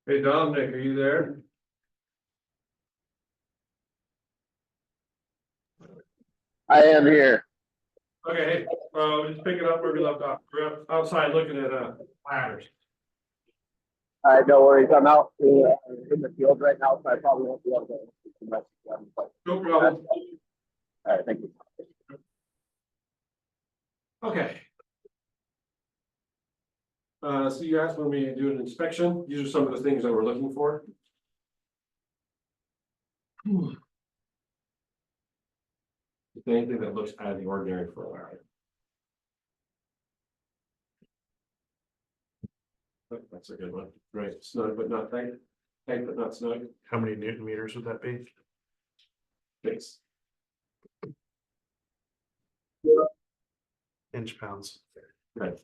Hey Dominic, are you there? I am here. Okay, hey, just picking up where we left off. We're outside looking at ladders. All right, no worries. I'm out in the field right now, so I probably won't be able to answer too much. But, No problem. all right, thank you. Okay. So you asked when we do an inspection, these are some of the things that we're looking for. Anything that looks out of the ordinary for a ladder. Oh, that's a good one, right? Snug but not tight, tight but not snug. How many Newton meters would that be? 6. Inch pounds. Right.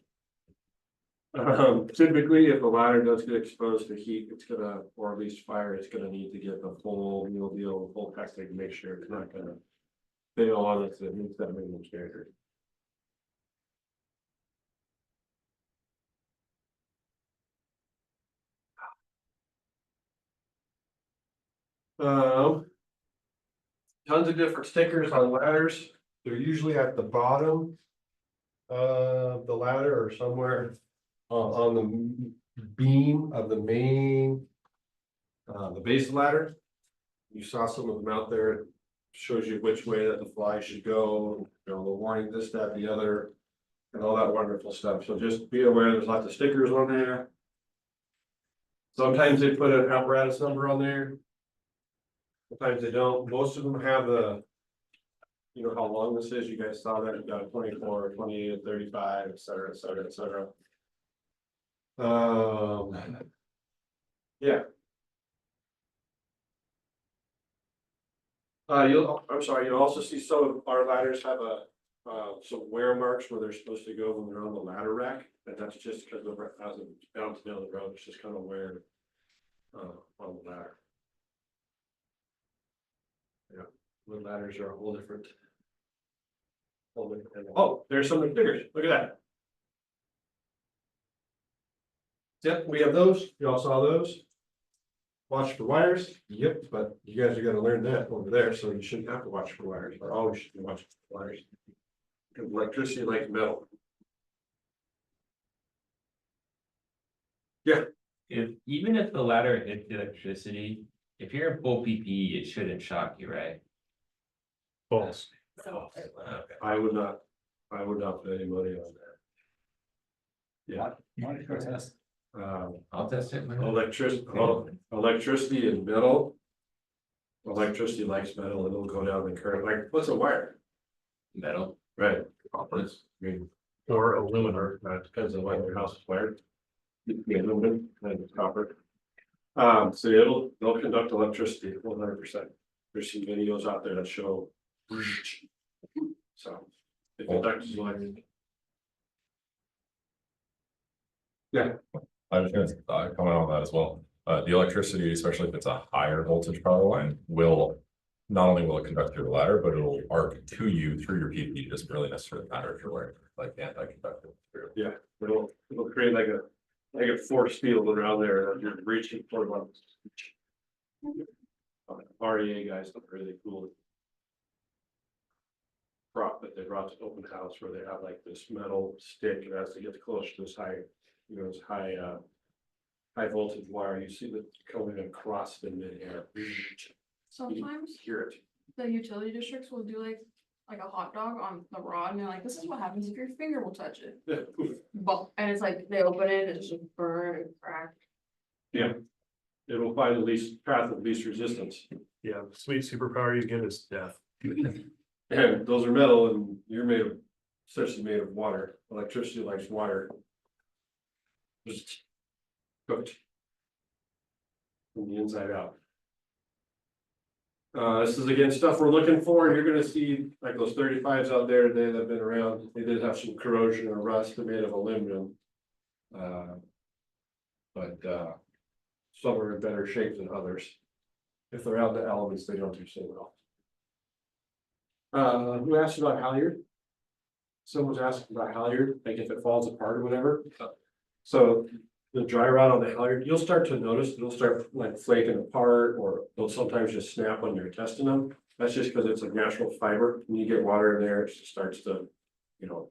Typically, if a ladder does get exposed to heat, it's gonna, or at least fire, it's gonna need to get the full meal deal, full testing to make sure it's not gonna fail on its, it meets that minimum standard. Tons of different stickers on ladders. They're usually at the bottom of the ladder or somewhere on the beam of the main, the base ladder. You saw some of them out there. It shows you which way that the fly should go, you know, the warning, this, that, the other, and all that wonderful stuff. So just be aware, there's lots of stickers on there. Sometimes they put an apparatus number on there. Sometimes they don't. Most of them have the, you know, how long this is. You guys saw that. You got a 24, 28, 35, et cetera, et cetera, et cetera. Yeah. You'll also see some of our ladders have some wear marks where they're supposed to go when they're on the ladder rack, and that's just because the hasn't bounced down the road. It's just kind of wear on the ladder. Yeah, the ladders are a whole different. Oh, there's some stickers. Look at that. Yep, we have those. You all saw those. Watch for wires. Yep, but you guys are gonna learn that over there, so you shouldn't have to watch for wires. But always should be watching for wires. Because electricity likes metal. Yeah. Even if the ladder hits electricity, if you're in full PPE, it shouldn't shock you, right? False. Okay. I would not put any money on that. Yeah. I'll test it. Electricity and metal. Electricity likes metal, it'll go down the current, like, what's a wire? Metal. Right. I mean, Or aluminum. it depends on what your house is wired. Yeah, aluminum and copper. So they'll conduct electricity 100%. There's some videos out there that show. So. It conducts electricity. Yeah. I was gonna comment on that as well. The electricity, especially if it's a higher voltage power line, will not only will it conduct through the ladder, but it'll arc to you through your PPE. It doesn't really necessarily matter if you're wearing like anti-conductive material. Yeah, it'll create like a force field around there that you're reaching for. REA guys look really cool. Prop that they brought to open house where they have like this metal stick, and as it gets close to this high, you know, this high voltage wire, you see that coming across the midair. Sometimes Hear it. the utility districts will do like a hot dog on the rod and they're like, this is what happens if your finger will touch it. But, and it's like, they open it, it's just burn and crack. Yeah. It'll find the least path of least resistance. Yeah, sweet superpower you get is death. And those are metal and you're made of, essentially made of water. Electricity likes water. Just cooked. From the inside out. This is again stuff we're looking for. You're gonna see like those 35s out there today that have been around. They did have some corrosion or rust. They're made of aluminum. But some are in better shape than others. If they're out in the elements, they don't do so well. Who asked about halyard? Someone's asking about halyard, like if it falls apart or whatever. So the dry rot on the halyard, you'll start to notice, it'll start like flaking apart, or they'll sometimes just snap when you're testing them. That's just because it's a natural fiber, when you get water in there, it just starts to, you know,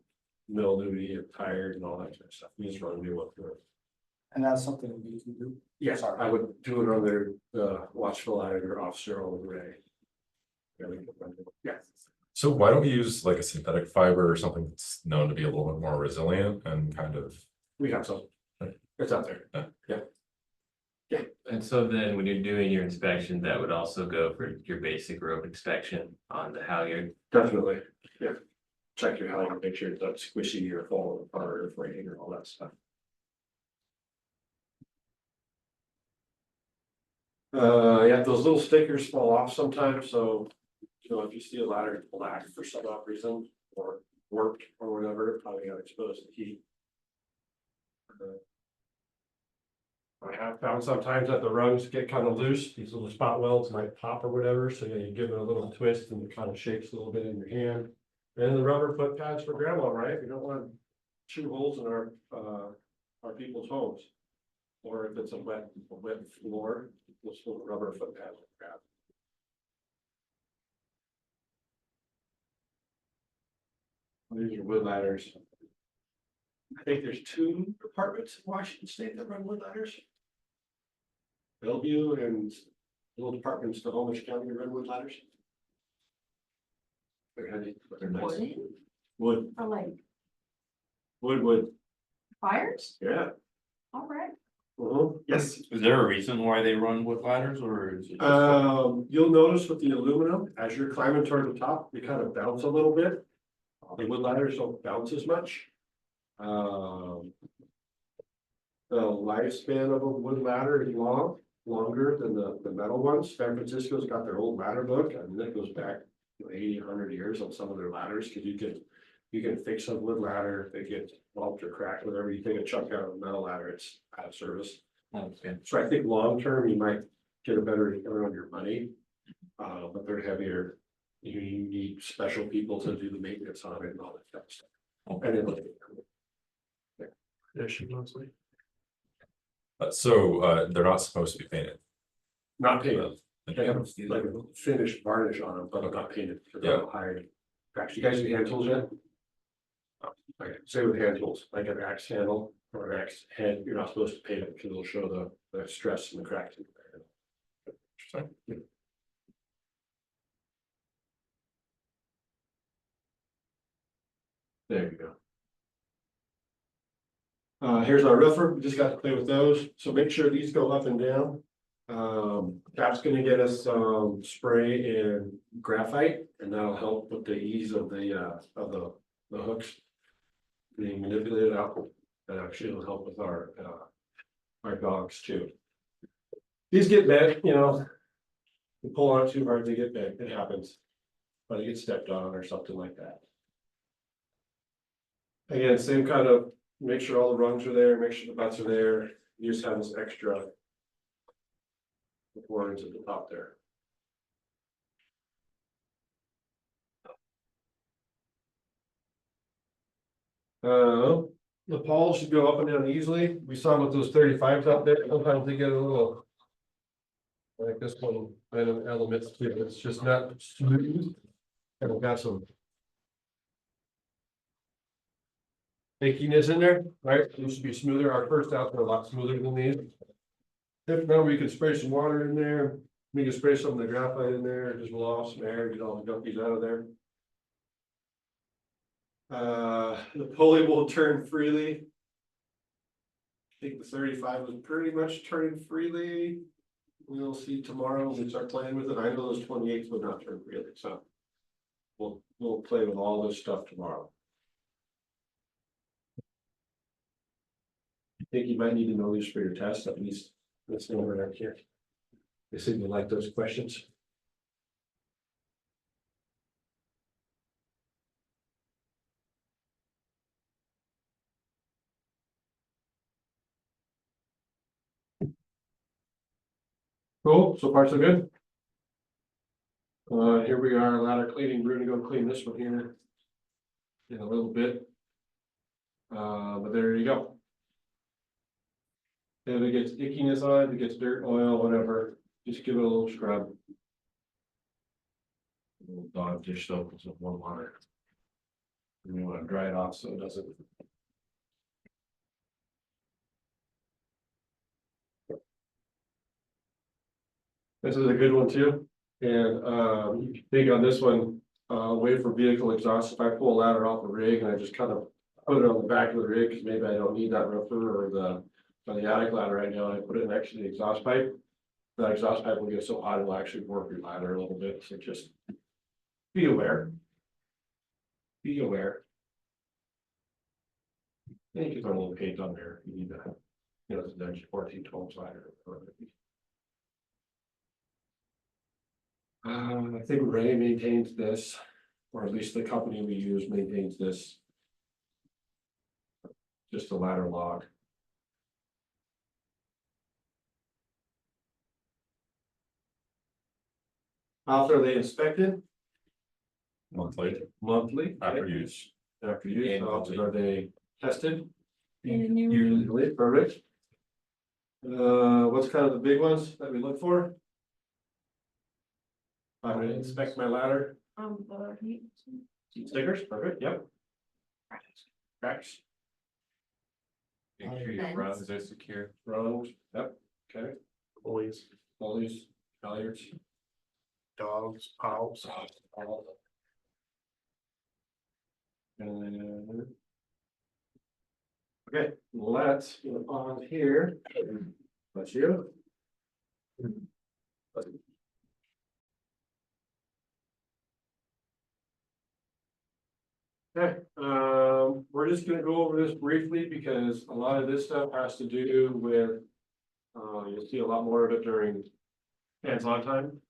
mildewy and tired and all that kind of stuff, you just run a new one through it. And that's something that you can do. Yes, I would do it on their, watchful editor officer all the way. Yeah. So why don't we use like a synthetic fiber or something that's known to be a little bit more resilient and kind of, We have some. It's out there. And so then when you're doing your inspection, that would also go for your basic rope inspection on the halyard. Definitely, yeah. Check your halyard, make sure it's not squishy or falling apart or fraying or all that stuff. Yeah, those little stickers fall off sometimes, so, you know, if you see a ladder black for some odd reason, or warped or whatever, it probably got exposed to heat. I have found sometimes that the rungs get kind of loose, these little spot welds might pop or whatever, so yeah, you give it a little twist and it kind of shakes a little bit in your hand. And the rubber foot pads for grandma, right? We don't want to chew holes in our people's homes. Or if it's a wet floor, we'll still rubber foot pads. These are wood ladders. I think there's 2 departments in Washington State that run wood ladders. Bellevue and little departments, the Homish County run wood ladders. They're heavy, but they're nice. Wooden, Wood, or like wood, fires? yeah. Alright. Yes. Is there a reason why they run with ladders or is it? You'll notice with the aluminum, as you're climbing toward the top, you kind of bounce a little bit. The wood ladders don't bounce as much. The lifespan of a wood ladder is longer than the metal ones. San Francisco's got their old ladder book, and that goes back 80, 100 years on some of their ladders, because you can fix a wood ladder, if they get bumped or cracked, whatever, you take a chunk out of a metal ladder, it's out of service. Okay. So I think long term, you might get a better return on your money, but they're heavier. You need special people to do the maintenance on it and all that kind of stuff. And then, Issue mostly. so they're not supposed to be painted. not painted, they have like a finished varnish on them, but not painted, because they'll hide. Cracks. You guys do hand tools yet? Okay, say with hand tools, like an axe handle or an axe head, you're not supposed to paint it because it'll show the stress and the cracks in there. Interesting. There you go. Here's our roofer, we just got to play with those, so make sure these go up and down. That's gonna get us spray and graphite, and that'll help with the ease of the hooks being manipulated out. That actually will help with our dogs too. These get bent, you know, you pull on it too hard, they get bent, it happens. But it gets stepped on or something like that. Again, same kind of, make sure all the rungs are there, make sure the butts are there, you just have this extra words at the top there. The poles should go up and down easily. We saw with those 35s out there, sometimes they get a little. Like this one, elements too, it's just not smooth. And we've got some. Stickiness in there, right? These should be smoother. Our first outs are a lot smoother than these. If not, we can spray some water in there. We can spray some of the graphite in there, just blow off some air, get all the gunkies out of there. The pulley will turn freely. I think the 35 was pretty much turning freely. We'll see tomorrow when we start playing with it. I know those 28s would not turn freely, so. We'll play with all this stuff tomorrow. I think you might need to know these for your test, at least. Let's go over there here. They seem to like those questions. Cool, so far so good. Here we are, ladder cleaning, we're gonna go clean this one here. In a little bit. But there you go. If it gets ickiness on it, it gets dirt, oil, whatever, just give it a little scrub. A little dog dish soap with some warm water. And you wanna dry it off so it doesn't. This is a good one too, and you can think on this one, wait for vehicle exhaust, if I pull a ladder off the rig and I just kind of. Put it on the back of the rig, because maybe I don't need that roofer or the attic ladder right now, and I put it next to the exhaust pipe. The exhaust pipe will get so hot, it'll actually work your ladder a little bit, so just. Be aware. Be aware. And you can throw a little paint on there, if you need that, you know, it's an extra 14-12 slider. I think Ray maintains this, or at least the company we use maintains this. Just a ladder log. How often are they inspected? Monthly Monthly. after use. After use, how often are they tested? And you- Usually, perfect. What's kind of the big ones that we look for? I'm gonna inspect my ladder, the heat. stickers, perfect, yep. Cracks, Make sure your runs are secure. rungs, yep, okay, Pulleys, pulleys, halyards. dogs, pals. And. Okay, let's go on here. Bless you. Okay, we're just gonna go over this briefly because a lot of this stuff has to do with. You'll see a lot more of it during hands-on time.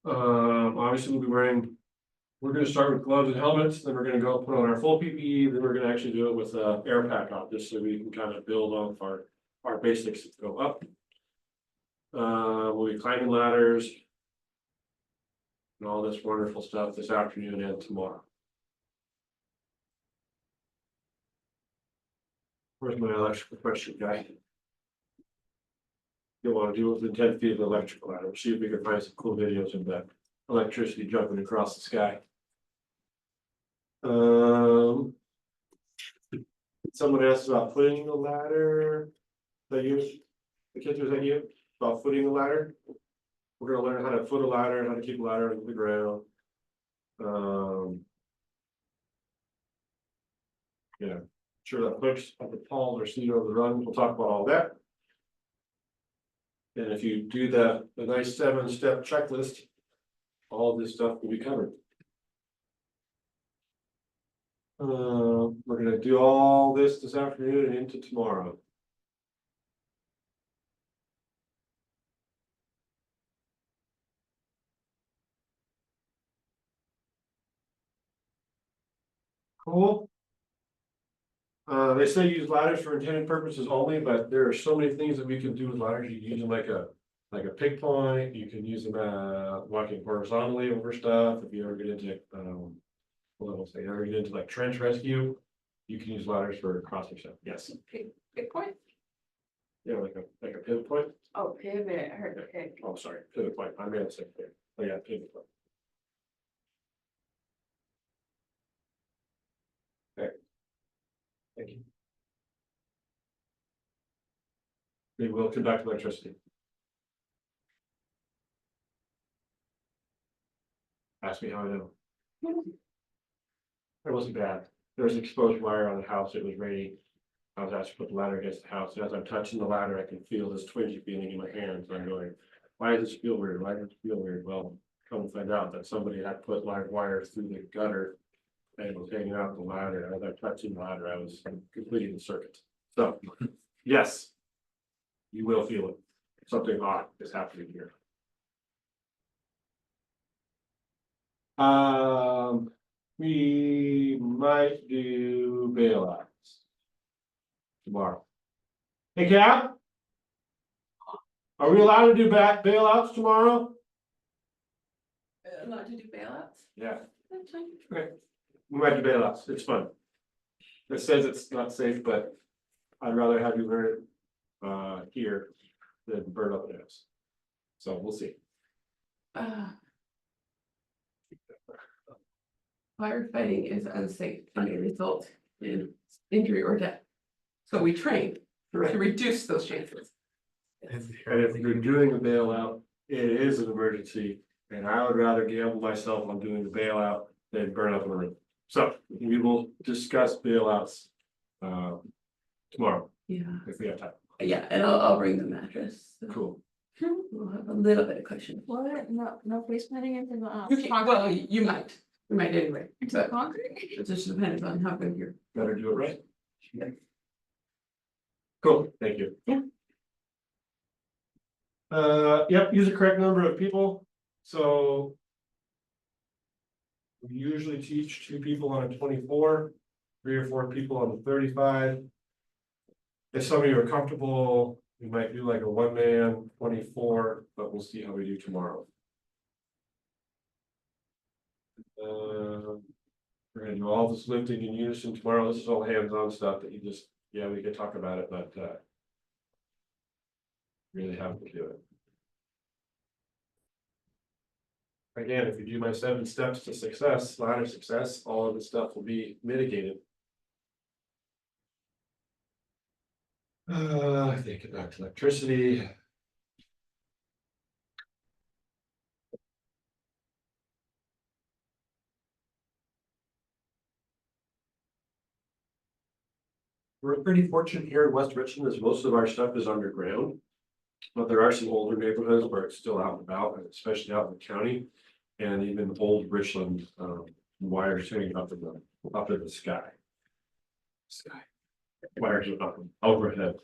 Obviously we'll be wearing. We're gonna start with gloves and helmets, then we're gonna go put on our full PPE, then we're gonna actually do it with air pack on, just so we can kind of build off our basics that go up. We'll be climbing ladders. And all this wonderful stuff this afternoon and tomorrow. Where's my electrical question guy? You'll wanna do within 10 feet of the electrical ladder, we'll see if we can find some cool videos of that electricity jumping across the sky. Someone asked about footing the ladder. The kids, was that you, about footing the ladder? We're gonna learn how to foot a ladder, how to keep a ladder on the ground. Yeah, sure that hooks at the palm or seat over the run, we'll talk about all that. And if you do the nice 7-step checklist, all this stuff will be covered. We're gonna do all this afternoon and into tomorrow. Cool. They say use ladders for intended purposes only, but there are so many things that we can do with ladders. You can use them like a pig point, you can use them walking horizontally over stuff. If you ever get into what else, they ever get into like trench rescue, you can use ladders for crossing stuff. Yes, Big point? yeah, like a pivot point. Oh, pivot, I heard pig. Oh, sorry, pivot point. I may have said there. Oh yeah, pivot point. Okay. Thank you. We will conduct electricity. Ask me how I know. It wasn't bad. There was exposed wire on the house. It was raining. I was asked to put the ladder against the house. As I'm touching the ladder, I can feel this twingy feeling in my hands. I'm going, why does this feel weird? Why does it feel weird? Well, come to find out that somebody had put live wires through the gutter and was hanging out the ladder. As I'm touching the ladder, I was completing the circuit. So, yes, you will feel it. Something odd is happening here. We might do bailouts tomorrow. Hey, Cap? Are we allowed to do bailouts tomorrow? Not to do bailouts? Yeah. That's fine. Okay. We might do bailouts. It's fun. It says it's not safe, but I'd rather have you learn it here than burn up an house. So we'll see. Firefighting is unsafe and may result in injury or death. So we train to reduce those chances. And if you're doing a bailout, it is an emergency, and I would rather gamble myself on doing the bailout than burn up a room. So we will discuss bailouts tomorrow, Yeah, if we have time. yeah, and I'll bring the mattress. So Cool. We'll have a little bit of cushion. What? No face planting into the. You can, well, you might anyway, Into the but concrete? it just depends on how good you're. Better do it right. Cool, thank you. Yeah. Yep, use the correct number of people, so. We usually teach 2 people on a 24, 3 or 4 people on the 35. If some of you are comfortable, we might do like a 1-man 24, but we'll see how we do tomorrow. We're gonna do all this lifting in unison tomorrow. This is all hands-on stuff that you just, yeah, we could talk about it, but really have to do it. Again, if you do my 7 steps to success, ladder success, all of the stuff will be mitigated. I think about electricity. We're pretty fortunate here in West Richland, as most of our stuff is underground. But there are some older neighborhoods where it's still out and about, and especially out in the county. And even old Richland, wires hanging up in the sky. Wires are up overhead.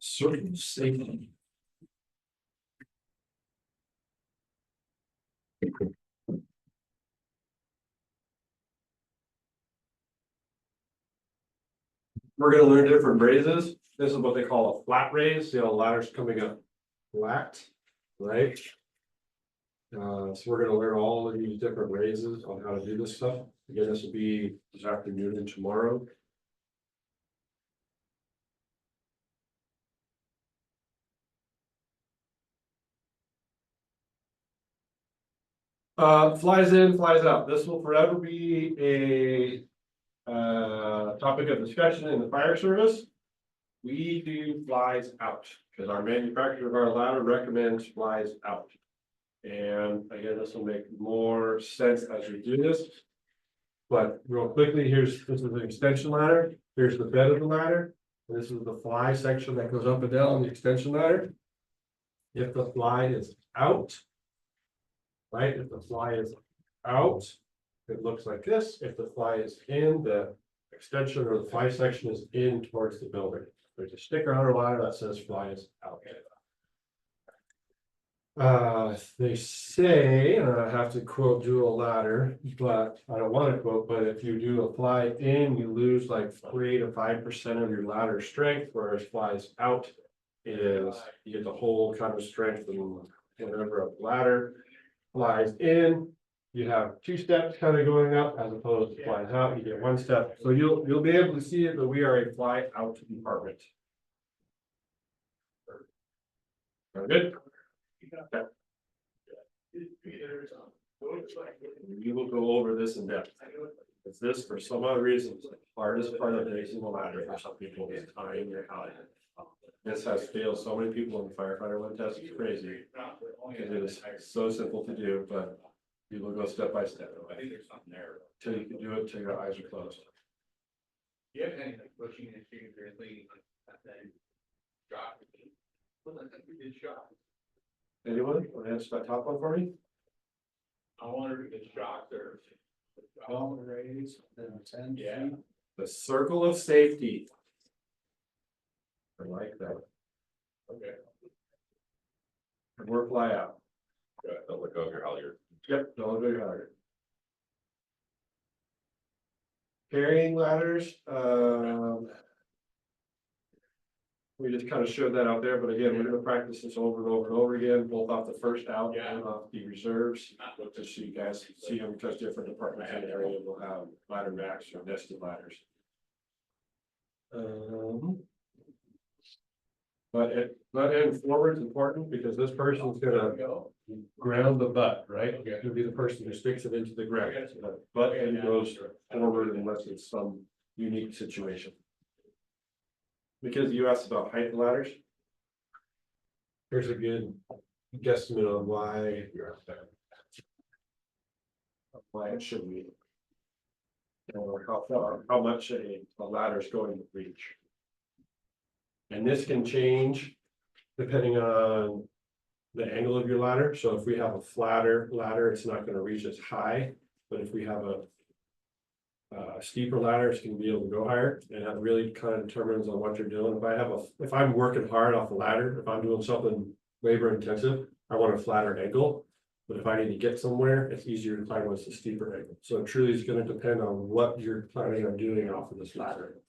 Certain safety. We're gonna learn different raises. This is what they call a flat raise, you know, ladders coming up flat, right? So we're gonna learn all of these different raises on how to do this stuff. Again, this will be this afternoon and tomorrow. Flies in, flies out. This will forever be a topic of discussion in the fire service. We do flies out because our manufacturer of our ladder recommends flies out. And again, this will make more sense as we do this. But real quickly, this is an extension ladder. Here's the bed of the ladder. This is the fly section that goes up and down on the extension ladder. If the fly is out. Right, if the fly is out, it looks like this. If the fly is in, the extension or the fly section is in towards the building. There's a sticker on our ladder that says fly is out. They say, and I have to quote dual ladder, but I don't want to quote, but if you do a fly in, you lose like 3 to 5% of your ladder strength, whereas flies out is you get the whole kind of strength and whatever of the ladder. Flies in, you have 2 steps kind of going up as opposed to flies out, you get 1 step. So you'll be able to see it, but we are a fly out department. Very good. Okay. We will go over this in depth. It's this for some other reasons, the hardest part of raising the ladder for some people is tying your height. This has failed so many people in the firefighter 1 test, it's crazy. Because it is so simple to do, but you will go step by step. Till you can do it, till your eyes are closed. You have anything pushing and shooting or leading that thing? Shot. Well, I think we did shot. Anyone want to answer that top one for me? I wonder if it's shocked or. Well, raise, then 10 Yeah. feet. The circle of safety. I like that. Okay. And we're fly out. Don't let go of your halyard. Yep, don't go hard. Carrying ladders, We just kind of showed that out there, but again, we're gonna practice this over and over and over again, both off the first out and off the reserves. Just so you guys see them, because different departments in the area will have ladder racks or nested ladders. But end forward is important because this person's gonna ground the butt, right? It'll be the person who sticks it into the ground. So the butt end goes forward unless it's some unique situation. Because you asked about height ladders. Here's a good guesstimate on why you're up there. Why it should be. Or how far, how much a ladder is going to reach. And this can change depending on the angle of your ladder. So if we have a flatter ladder, it's not going to reach as high. But if we have a steeper ladder, it's going to be able to go higher, and that really kind of determines on what you're doing. If I'm working hard off the ladder, if I'm doing something labor intensive, I want a flatter angle. But if I need to get somewhere, it's easier to find what's a steeper angle. So it truly is going to depend on what you're planning on doing off of this ladder.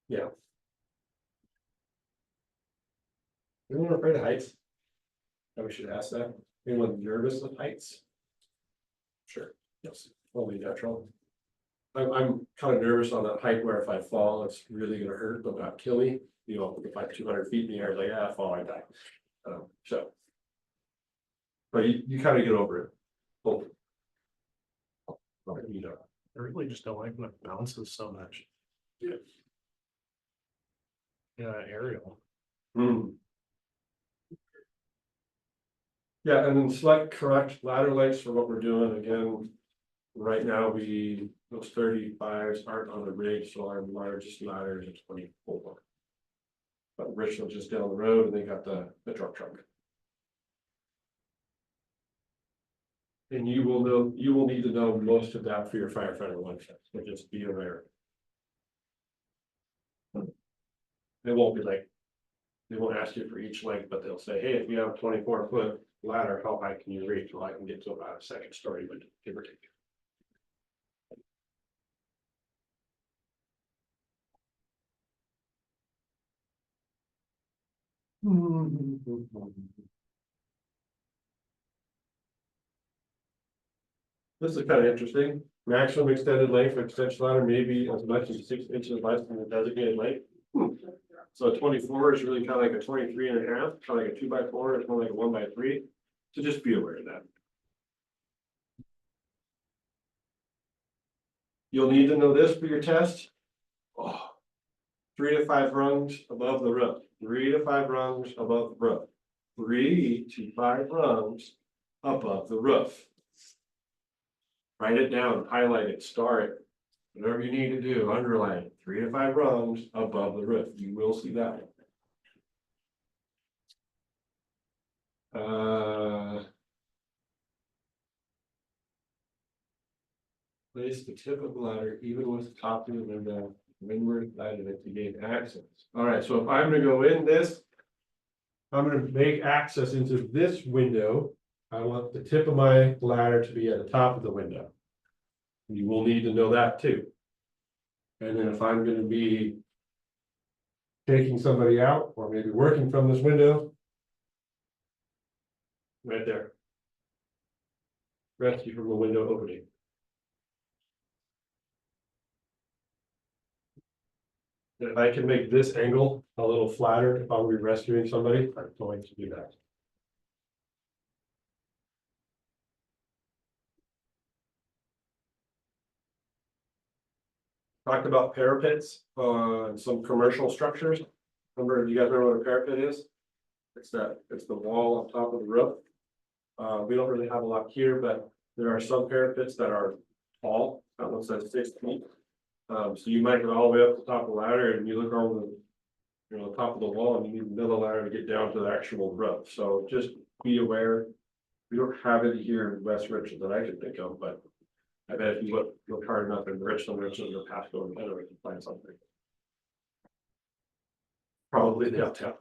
Yeah. Anyone afraid of heights? We should ask that. Anyone nervous of heights? Sure, yes, only natural. I'm kind of nervous on that height where if I fall, it's really gonna hurt, but not kill me. You know, if I'm 200 feet in the air, like, I fall, I die. So. But you kind of get over it. Hopefully. You know. I really just don't like when it bounces so much. Yeah. Yeah, aerial. Yeah, and then select correct ladder lengths for what we're doing. Again, right now those 35s aren't on the rig, so our largest ladder is a 24. But Richland's just down the road and they got the truck. And you will need to know most of that for your firefighter one set, so just be aware. They won't be like, they won't ask you for each length, but they'll say, hey, if you have a 24-foot ladder, how high can you reach? Well, I can get to about a second story, but give or take. This is kind of interesting. Maximum extended length for extension ladder may be as much as 6 inches less than the designated length. So a 24 is really kind of like a 23 and a half, kind of like a 2x4, it's more like a 1x3. So just be aware of that. You'll need to know this for your test. 3 to 5 rungs above the roof. 3 to 5 rungs above the roof. 3 to 5 rungs above the roof. Write it down, highlight it, star it. Whatever you need to do, underline it. 3 to 5 rungs above the roof. You will see that. Place the tip of the ladder even with the top of the window, windward side of it to gain access. All right, so if I'm gonna go in this, I'm gonna make access into this window. I want the tip of my ladder to be at the top of the window. You will need to know that too. And then if I'm gonna be taking somebody out or maybe working from this window. Right there. Rescue from the window opening. If I can make this angle a little flatter, if I'm rescuing somebody, I'm going to do that. Talked about parapets on some commercial structures. Remember, do you guys remember what a parapet is? It's the wall on top of the roof. We don't really have a lot here, but there are some parapets that are tall, that one says 6 feet. So you might go all the way up to the top of the ladder and you look over the top of the wall and you need the middle ladder to get down to the actual roof. So just be aware. We don't have it here in West Richland that I can think of, but I bet if you look hard enough in Richland or Pasco, and better, we can find something. Probably the uptown.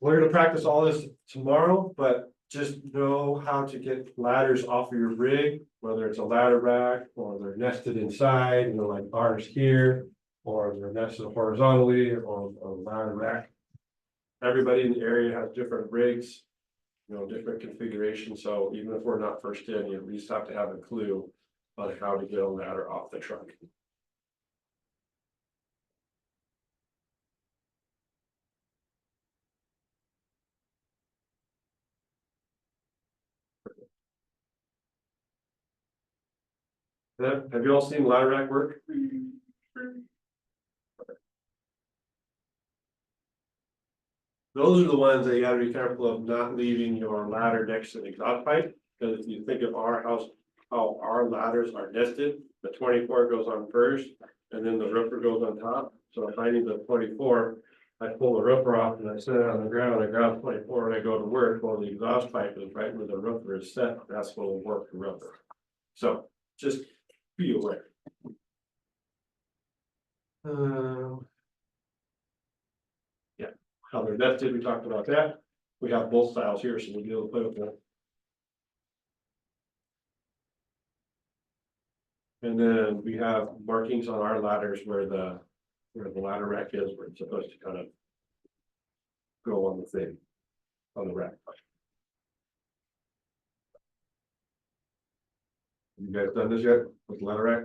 We're gonna practice all this tomorrow, but just know how to get ladders off of your rig, whether it's a ladder rack or they're nested inside, you know, like ours here. Or they're nested horizontally or a ladder rack. Everybody in the area has different rigs, you know, different configurations, so even if we're not first in, you at least have to have a clue on how to get a ladder off the truck. Have you all seen ladder rack work? Those are the ones that you gotta be careful of not leaving your ladder next to the exhaust pipe, because if you think of our house, how our ladders are nested, the 24 goes on first, and then the roofer goes on top. So if I need the 24, I pull the roofer off and I set it on the ground, I grab 24 and I go to work, while the exhaust pipe is right where the roofer is set, that's what will work the roofer. So just be aware. Yeah, how they're nested, we talked about that. We have both styles here, so we'll be able to play with that. And then we have markings on our ladders where the ladder rack is, where it's supposed to kind of go on the thing, on the rack. You guys done this yet with the ladder rack?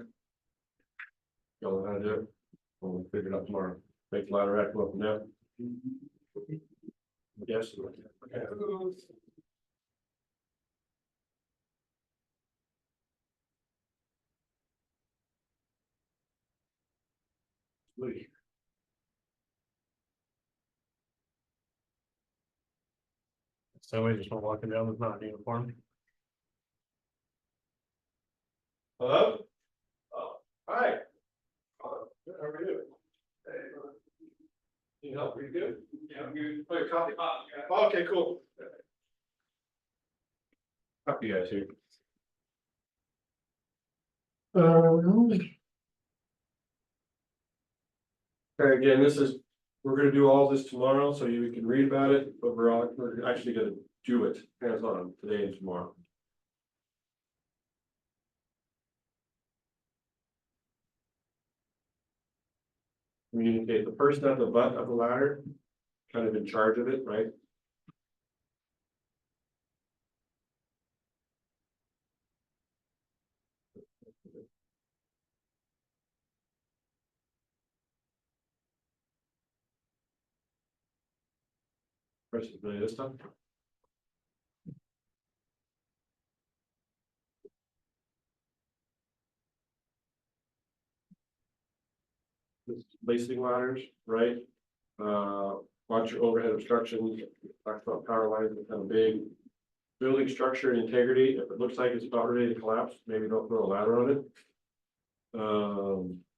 Y'all know how to do it? We'll figure it out tomorrow. Make the ladder rack go up and down. Yes. Okay. Sweet. Somebody just went walking down with not uniform. Hello? Hi. How are you? Can you help? Are you good? Yeah, I'm good. Oh, your coffee? Oh, okay, cool. Talk to you guys here. Okay, again, we're gonna do all this tomorrow, so you can read about it, but we're actually gonna do it hands-on today and tomorrow. Communicate, the person at the butt of the ladder, kind of in charge of it, right? Person doing this stuff. Lacing ladders, right? Watch your overhead obstructions, talked about power lines, that kind of big. Building structure and integrity, if it looks like it's about ready to collapse, maybe don't put a ladder on it.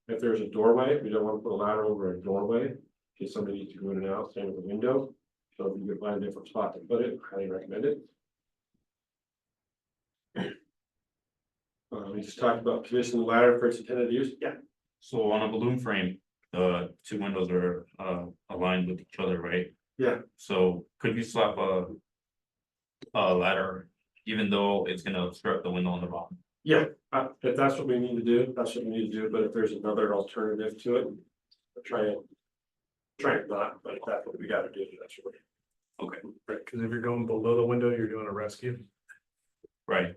If there's a doorway, we don't want to put a ladder over a doorway, in case somebody needs to go in and out, same with the window. So if you could find a different spot to put it, highly recommend it. We just talked about positioning the ladder for its intended use, yeah. So on a balloon frame, the two windows are aligned with each other, right? Yeah. So could you slap a ladder, even though it's gonna obstruct the window on the bottom? Yeah, if that's what we need to do, that's what we need to do, but if there's another alternative to it, try it not, but if that's what we gotta do, that's what. Okay, Right, because if you're going below the window, you're doing a rescue. right.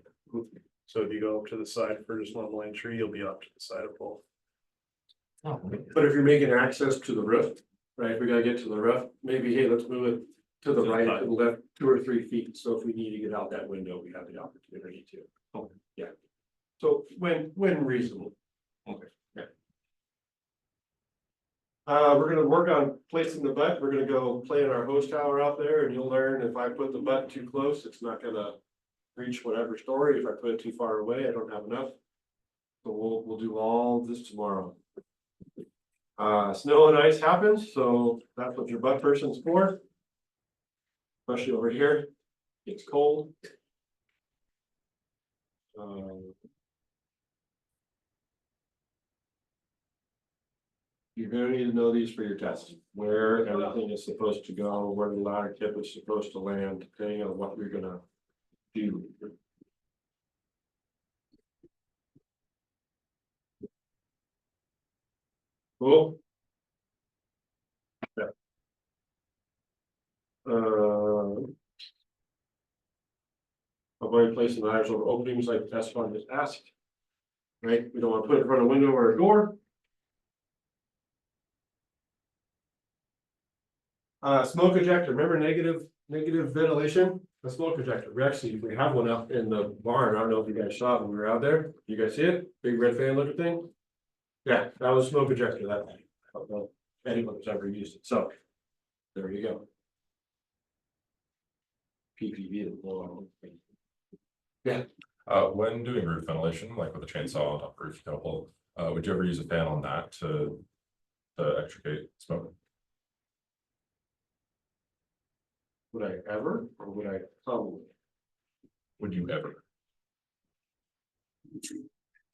So if you go up to the side for just normal entry, you'll be up to the side of both. Oh, But if you're making access to the roof, right, we gotta get to the roof, maybe, hey, let's move it to the right, to the left, 2 or 3 feet, so if we need to get out that window, we have the opportunity to. Okay. Yeah. So when reasonable. Okay. Yeah. We're gonna work on placing the butt, we're gonna go play in our hose tower out there, and you'll learn if I put the butt too close, it's not gonna reach whatever story, if I put it too far away, I don't have enough. So we'll do all this tomorrow. Snow and ice happens, so that's what your butt person's for. Especially over here, it's cold. You're gonna need to know these for your tests, where everything is supposed to go, where the ladder tip is supposed to land, depending on what you're gonna do. Cool. Yeah. Avoid placing ladders over openings like that's what I just asked. Right, we don't want to put it in front of a window or a door. Smoke ejector, remember negative ventilation, the smoke ejector, we have one up in the barn, I don't know if you guys saw it when we were out there, you guys see it, big red fan looking thing? Yeah, that was smoke ejector, that, I don't know if anyone has ever used it, so. There you go. PPV to blow on. Yeah, When doing roof ventilation, like with a chainsaw on top of roof couple, would you ever use a fan on that to extricate smoke? would I ever, or would I probably? Would you ever?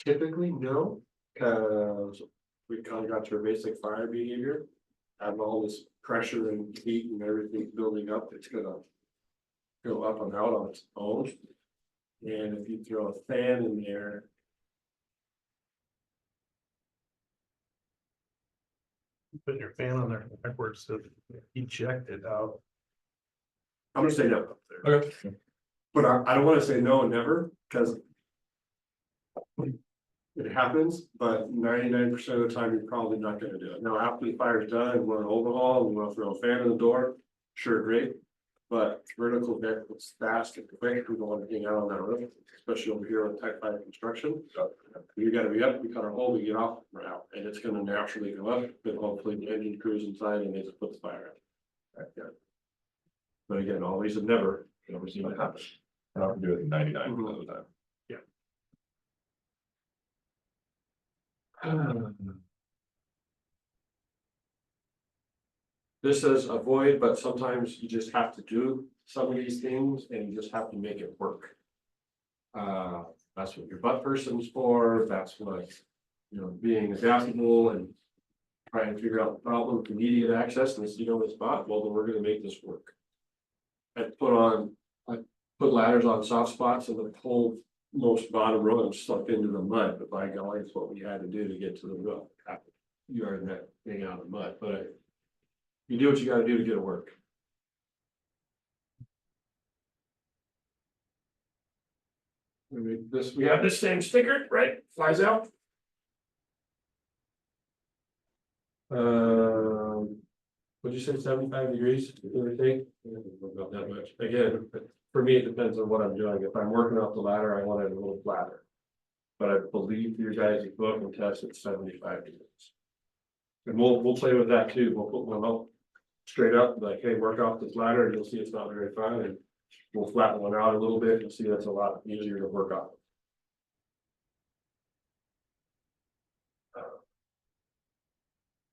Typically, no, cause we kind of got to a basic fire behavior. Have all this pressure and heat and everything building up, it's gonna go up and out on its own. And if you throw a fan in there, Put your fan on there backwards to eject it out. I'm gonna say no. Okay. But I don't wanna say no and never, cause. It happens, but 99% of the time, you're probably not gonna do it. Now, after the fire's done, and we're overhaul, and we wanna throw a fan in the door, sure, great. But vertical deck was fast and quick, we don't wanna hang out on that roof, especially over here on type 5 construction. You gotta be up, we cut our hole, we get off, we're out, and it's gonna naturally go up, but hopefully the engine crews inside and they just put the fire out. Right there. But again, always and never, never seen it happen. I can do it 99% of the time. This says avoid, but sometimes you just have to do some of these things and you just have to make it work. That's what your butt person's for, that's what, you know, being adaptable and trying to figure out the problem, if you need to get access and you know the spot, well, then we're gonna make this work. I put ladders on soft spots and the whole most bottom row and stuck into the mud, but by golly, it's what we had to do to get to the roof. You are in that thing out of the mud, but you do what you gotta do to get it work. We have this same sticker, right? Flies out. Would you say 75 degrees, give or take? Not that much. Again, for me, it depends on what I'm doing. If I'm working off the ladder, I want it a little flatter. But I believe your guys' book and test at 75 degrees. And we'll play with that too. We'll put one up straight up, like, hey, work off this ladder, and you'll see it's not very fine, and we'll flatten one out a little bit, and see that's a lot easier to work off.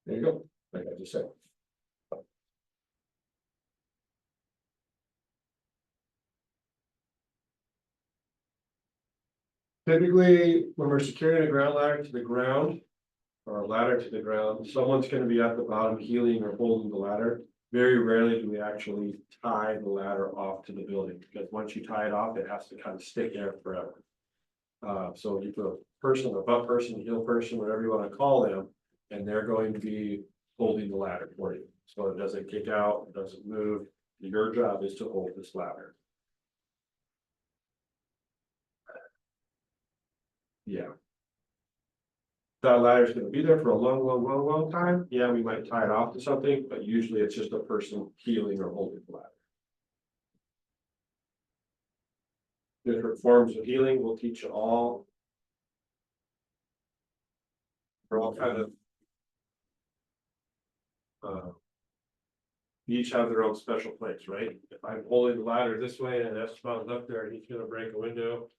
There you go, like I just said. Typically, when we're securing a ground ladder to the ground, or a ladder to the ground, someone's gonna be at the bottom healing or holding the ladder. Very rarely do we actually tie the ladder off to the building, because once you tie it off, it has to kind of stick there forever. So you put a person, a butt person, heel person, whatever you wanna call them, and they're going to be holding the ladder for you. So it doesn't kick out, it doesn't move. Your job is to hold this ladder. Yeah. That ladder's gonna be there for a long time. Yeah, we might tie it off to something, but usually it's just a person healing or holding the ladder. Different forms of healing, we'll teach you all. We're all kind of. Each have their own special place, right? If I'm holding the ladder this way and Esteban's up there and he's gonna break a window.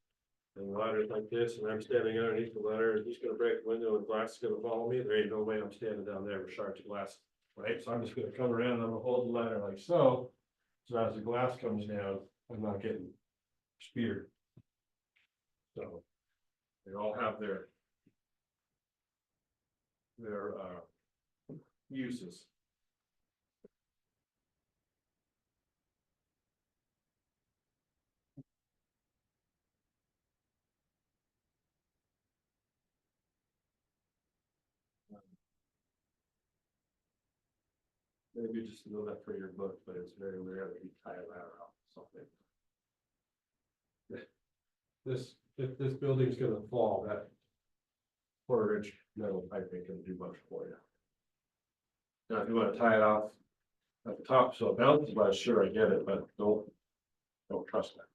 And the ladder's like this, and I'm standing underneath the ladder, and he's gonna break the window and glass is gonna follow me, there ain't no way I'm standing down there with shards of glass, right? So I'm just gonna come around and I'm gonna hold the ladder like so. So as the glass comes down, I'm not getting speared. So they all have their uses. Maybe just know that for your book, but it's very rare that you tie a ladder off something. This, if this building's gonna fall, that 1/4 inch metal pipe ain't gonna do much for you. Now, if you wanna tie it off at the top so it bounces, well, sure, I get it, but don't trust that.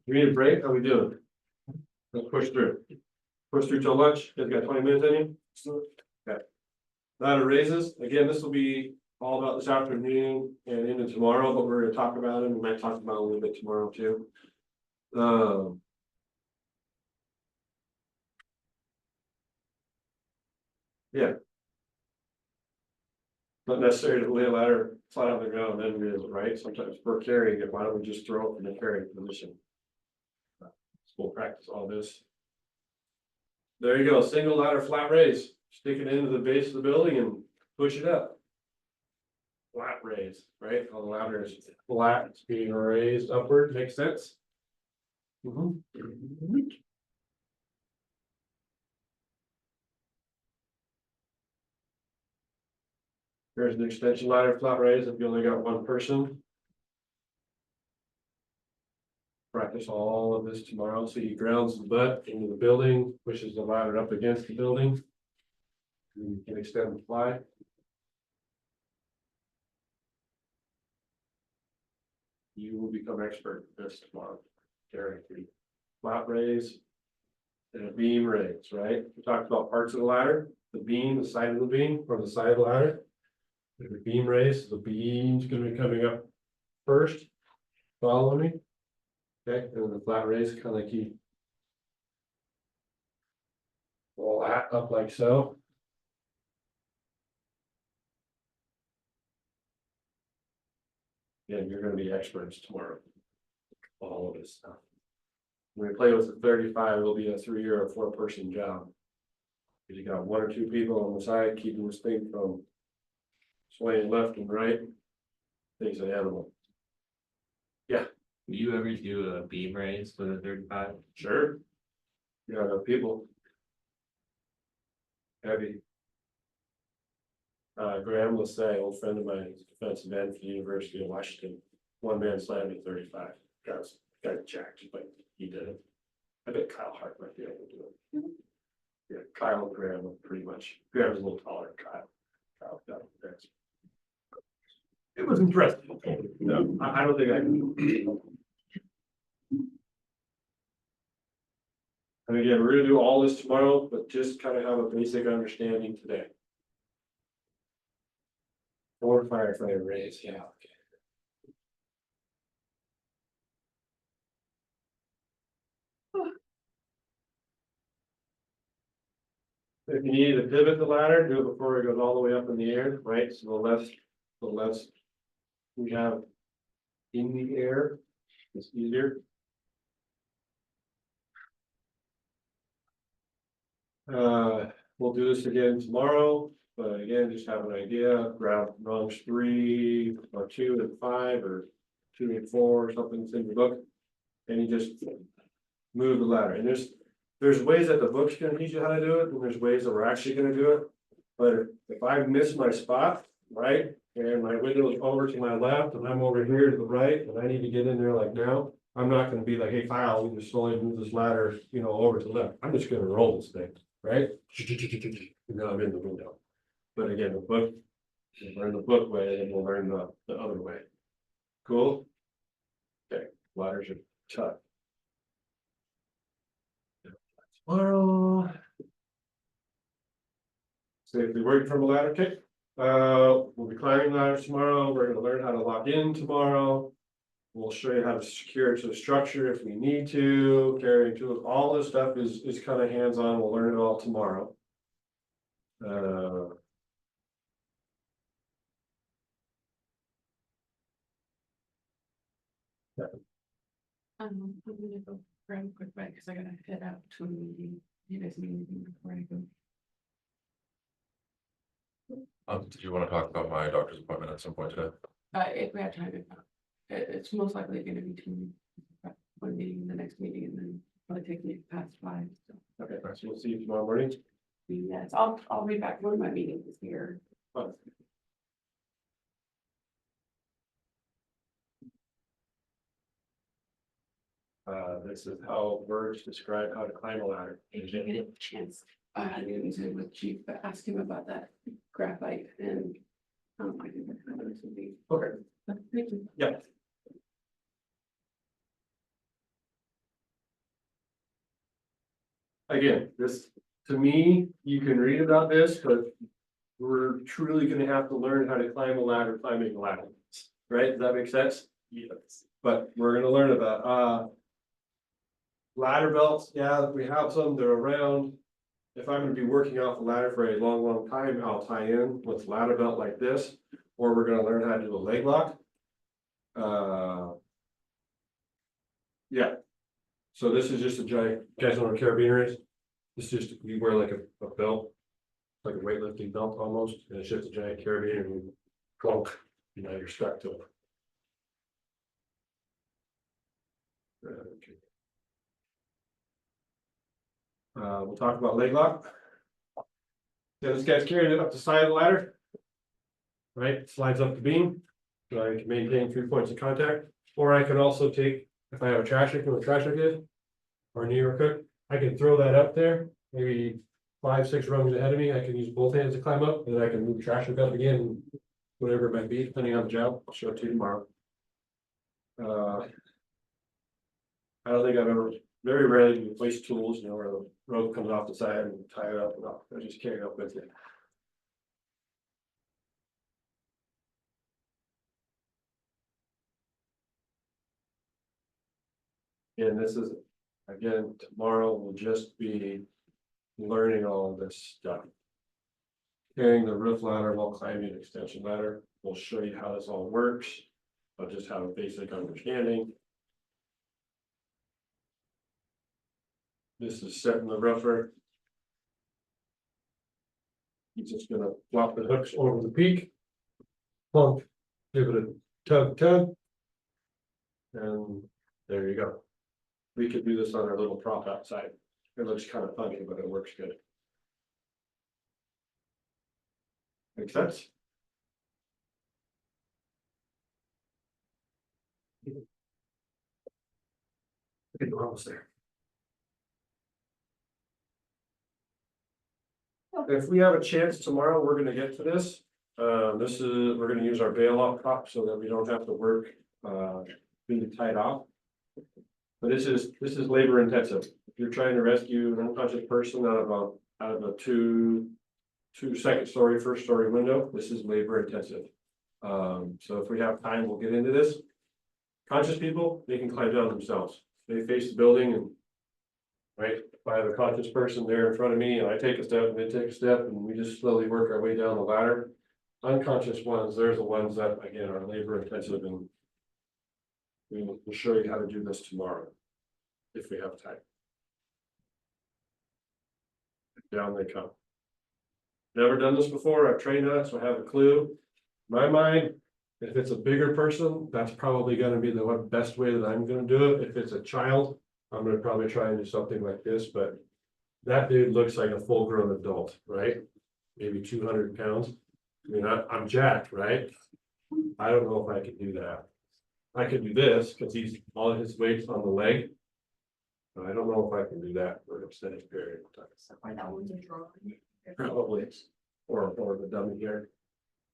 We need a break, how we doing? Let's push through. Push through till lunch, you guys got 20 minutes in you? Okay. Ladder raises, again, this will be all about this afternoon and into tomorrow, but we're gonna talk about it, we might talk about it a little bit tomorrow too. Yeah. Not necessary to lay a ladder flat on the ground, then it is, right? Sometimes we're carrying it, why don't we just throw it from the carrying position? We'll practice all this. There you go, single ladder flat raise, stick it into the base of the building and push it up. Flat raise, right? All the ladder is flat, it's being raised upward, makes sense? Here's an extension ladder flat raise if you only got one person. Practice all of this tomorrow, so you grounds the butt into the building, pushes the ladder up against the building. And you can extend and fly. You will become expert at this tomorrow, guaranteed. Flat raise. And a beam raise, right? We talked about parts of the ladder, the beam, the side of the beam, or the side of the ladder. The beam raise, the beam's gonna be coming up first. Follow me. Okay, and then the flat raise, kind of like you. Roll that up like so. Yeah, you're gonna be experts tomorrow. All of this stuff. When we play with the 35, it'll be a 3 or a 4-person job. Because you got 1 or 2 people on the side keeping this thing from swaying left and right. Thing's an animal. Do you ever do a beam raise with a 35? Sure. You got enough people. Heavy. Graham Lassay, old friend of mine, he's a defensive end for the University of Washington. One man slammed at 35. Got jacked, but he did it. I bet Kyle Hart might be able to do it. Yeah, Kyle and Graham are pretty much, Graham's a little taller than Kyle. Kyle got it. It was impressive. No, I don't think I can. And again, we're gonna do all this tomorrow, but just kind of have a basic understanding today. Or firefighter raise, yeah. If you need to pivot the ladder, do it before it goes all the way up in the air, right? So the less we have in the air, it's easier. We'll do this again tomorrow, but again, just have an idea, grab rungs 3 or 2 and 5 or 2 and 4 or something that's in the book. And you just move the ladder, and there's ways that the book's gonna teach you how to do it, and there's ways that we're actually gonna do it. But if I miss my spot, right, and my window is over to my left, and I'm over here to the right, and I need to get in there like now, I'm not gonna be like, hey, Kyle, we just slowly move this ladder, over to the left. I'm just gonna roll this thing, right? And now I'm in the window. But again, the book, we'll learn the book way, and we'll learn the other way. Cool? Okay, ladders are tough. Tomorrow. Safely working from a ladder kick. We'll be climbing ladders tomorrow. We're gonna learn how to lock in tomorrow. We'll show you how to secure it to the structure if we need to, carrying tools. All this stuff is kind of hands-on. We'll learn it all tomorrow. I'm gonna go grab a quick bite because I gotta head out to a meeting. You guys need anything before I go? Did you want to talk about my doctor's appointment at some point today? If we have time, it's most likely gonna be 2 meetings. One meeting, the next meeting, and then probably take me past 5, so. Okay, so we'll see you tomorrow morning. Yes, I'll read back one of my meetings here. This is how birds describe how to climb a ladder. If you get a chance, I didn't say with chief, but ask him about that graphite and. I think that's how this would be. Okay. Thank you. Yeah. Again, this, to me, you can read about this, but we're truly gonna have to learn how to climb a ladder, climbing a ladder. Right? Does that make sense? Yes. But we're gonna learn about, ladder belts, yeah, we have some, they're around. If I'm gonna be working off a ladder for a long, long time, I'll tie in with ladder belt like this, or we're gonna learn how to do a leg lock. Yeah. So this is just a giant, you guys know what a carabiner is? It's just, you wear like a belt, like a weightlifting belt almost, and it's just a giant carabiner and you clunk, you know, you're stuck to it. Okay. We'll talk about leg lock. Yeah, this guy's carrying it up the side of the ladder. Right, slides up the beam, so I can maintain 3 points of contact, or I can also take, if I have a trash hook, with a trash hook is. Or a New York hook, I can throw that up there, maybe 5, 6 rungs ahead of me, I can use both hands to climb up, and then I can move trash hook up again. Whatever it might be, depending on the job, I'll show it to you tomorrow. I don't think I've ever, very rarely waste tools, you know, where the rope comes off the side and tie it up, no, I just carry it up with you. And this is, again, tomorrow will just be learning all of this stuff. Carrying the roof ladder while climbing an extension ladder, we'll show you how this all works, but just have a basic understanding. This is setting the rougher. He's just gonna flop the hooks over the peak. Plunk, give it a tug. And there you go. We could do this on our little prop outside. It looks kind of funny, but it works good. Make sense? Okay, we're almost there. If we have a chance tomorrow, we're gonna get to this. We're gonna use our bail off prop so that we don't have to work, being tied off. But this is labor intensive. If you're trying to rescue an unconscious person out of a two second story, first story window, this is labor intensive. So if we have time, we'll get into this. Conscious people, they can climb down themselves. They face the building and. Right, if I have a conscious person there in front of me and I take a step and they take a step and we just slowly work our way down the ladder. Unconscious ones, there's the ones that again are labor intensive and. We'll show you how to do this tomorrow. If we have time. Down they come. Never done this before, I've trained on it, so I have a clue. In my mind, if it's a bigger person, that's probably gonna be the best way that I'm gonna do it. If it's a child, I'm gonna probably try and do something like this, but that dude looks like a full-grown adult, right? Maybe 200 pounds. I mean, I'm jacked, right? I don't know if I could do that. I could do this because he's all of his weight's on the leg. But I don't know if I can do that for an extended period of time. Why that one's a drawing. Probably, or the dummy here,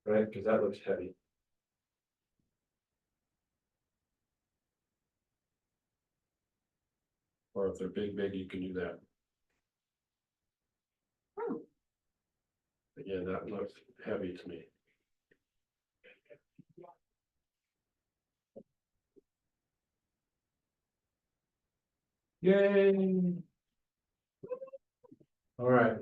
right? Because that looks heavy. Or if they're big, you can do that. Oh. Again, that looks heavy to me. Yay! All right.